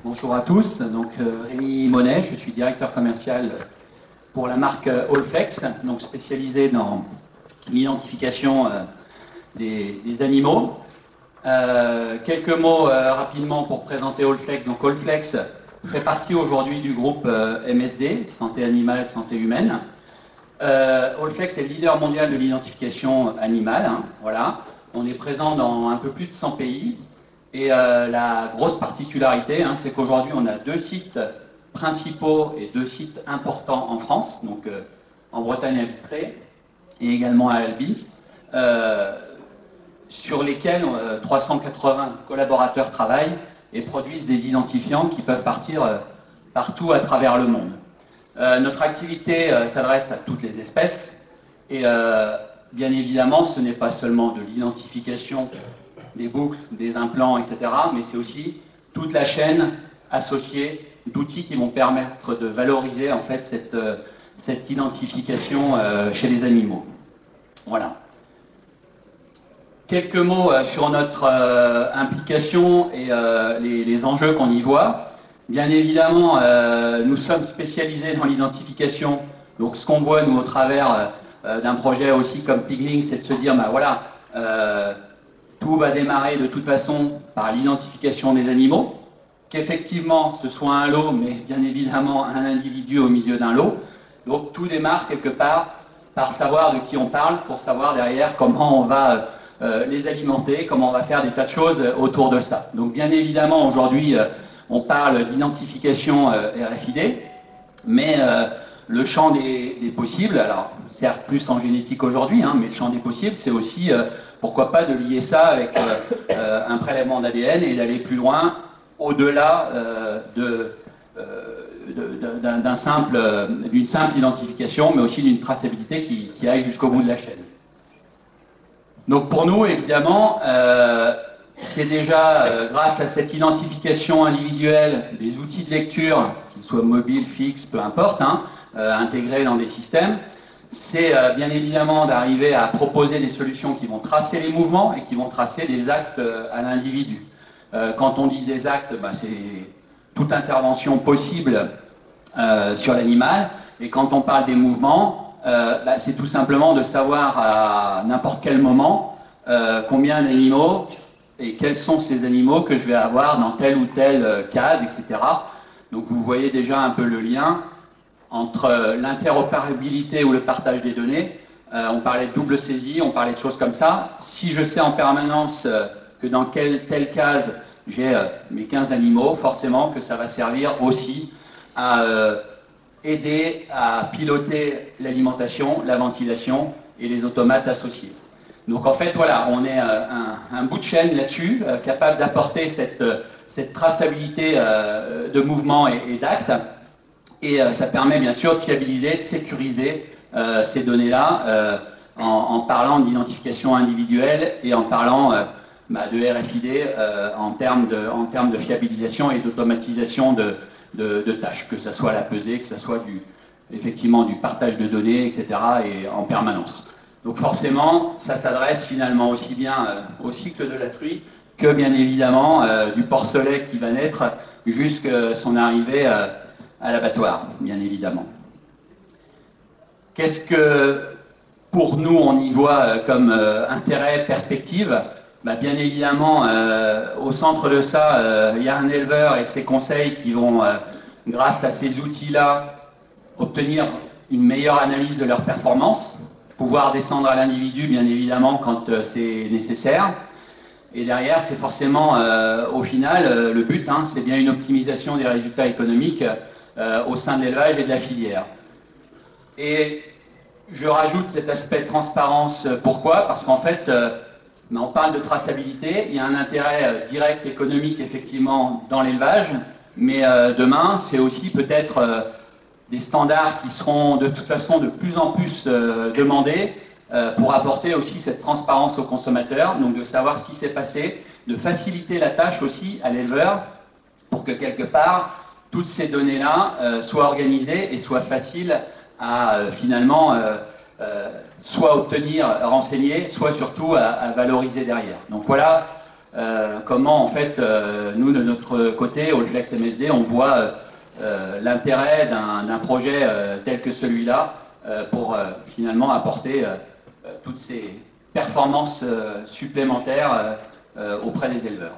Bonjour à tous, donc Rémi Monet, je suis directeur commercial pour la marque Allflex, donc spécialisé dans l'identification des animaux. Quelques mots rapidement pour présenter Allflex. Donc Allflex fait partie aujourd'hui du groupe MSD, Santé Animale, Santé Humaine. Allflex est le leader mondial de l'identification animale, hein, voilà. On est présent dans un peu plus de 100 pays. Et la grosse particularité, hein, c'est qu'aujourd'hui, on a 2 sites principaux et 2 sites importants en France, donc en Bretagne à Vitré et également à Albi, sur lesquels 380 collaborateurs travaillent et produisent des identifiants qui peuvent partir partout à travers le monde. Notre activité s'adresse à toutes les espèces et bien évidemment, ce n'est pas seulement de l'identification des boucles, des implants, etc. Mais c'est aussi toute la chaîne associée d'outils qui vont permettre de valoriser en fait cette identification chez les animaux. Voilà. Quelques mots sur notre implication et les enjeux qu'on y voit. Bien évidemment, nous sommes spécialisés dans l'identification. Donc ce qu'on voit nous au travers d'un projet aussi comme Piglink, c'est de se dire, ben voilà, tout va démarrer de toute façon par l'identification des animaux, qu'effectivement ce soit un lot, mais bien évidemment un individu au milieu d'un lot. Donc tout démarre quelque part par savoir de qui on parle, pour savoir derrière comment on va les alimenter, comment on va faire des tas de choses autour de ça. Donc bien évidemment aujourd'hui on parle d'identification RFID, mais le champ des possibles, alors certes plus en génétique aujourd'hui, hein, mais le champ des possibles c'est aussi pourquoi pas de lier ça avec un prélèvement d'ADN et d'aller plus loin, au-delà d'une simple identification, mais aussi d'une traçabilité qui aille jusqu'au bout de la chaîne. Donc pour nous, évidemment, c'est déjà grâce à cette identification individuelle des outils de lecture, qu'ils soient mobiles, fixes, peu importe, hein, intégrés dans des systèmes, c'est bien évidemment d'arriver à proposer des solutions qui vont tracer les mouvements et qui vont tracer des actes à l'individu. Quand on dit des actes, bah, c'est toute intervention possible sur l'animal. Et quand on parle des mouvements, bah, c'est tout simplement de savoir à n'importe quel moment combien d'animaux et quels sont ces animaux que je vais avoir dans telle ou telle case, etc. Donc vous voyez déjà un peu le lien entre l'interopérabilité ou le partage des données. On parlait de double saisie, on parlait de choses comme ça. Si je sais en permanence que dans telle case j'ai mes 15 animaux, forcément que ça va servir aussi à aider à piloter l'alimentation, la ventilation et les automates associés. Donc en fait, voilà, on est un bout de chaîne là-dessus, capable d'apporter cette traçabilité de mouvement et d'actes. Et ça permet bien sûr de fiabiliser, de sécuriser ces données-là en parlant d'identification individuelle et en parlant de RFID en termes de fiabilisation et d'automatisation de tâches, que ce soit la pesée, que ce soit effectivement du partage de données, etc. et en permanence. Donc forcément, ça s'adresse finalement aussi bien au cycle de la truie que bien évidemment du porcelet qui va naître jusqu'à son arrivée à l'abattoir, bien évidemment. Qu'est-ce que, pour nous, on y voit comme intérêt, perspective? Bah, bien évidemment, au centre de ça, il y a un éleveur et ses conseils qui vont, grâce à ces outils-là, obtenir une meilleure analyse de leur performance, pouvoir descendre à l'individu, bien évidemment, quand c'est nécessaire. Et derrière, c'est forcément, au final, le but, hein, c'est bien une optimisation des résultats économiques au sein de l'élevage et de la filière. Et je rajoute cet aspect de transparence. Pourquoi? Parce qu'en fait, on parle de traçabilité, il y a un intérêt direct économique effectivement dans l'élevage, mais demain, c'est aussi peut-être des standards qui seront de toute façon de plus en plus demandés pour apporter aussi cette transparence aux consommateurs, donc de savoir ce qui s'est passé, de faciliter la tâche aussi à l'éleveur pour que quelque part, toutes ces données-là soient organisées et soient faciles à finalement soit obtenir, renseigner, soit surtout à valoriser derrière. Donc voilà comment en fait nous de notre côté au Flex MSD on voit l'intérêt d'un projet tel que celui-là pour finalement apporter toutes ces performances supplémentaires auprès des éleveurs.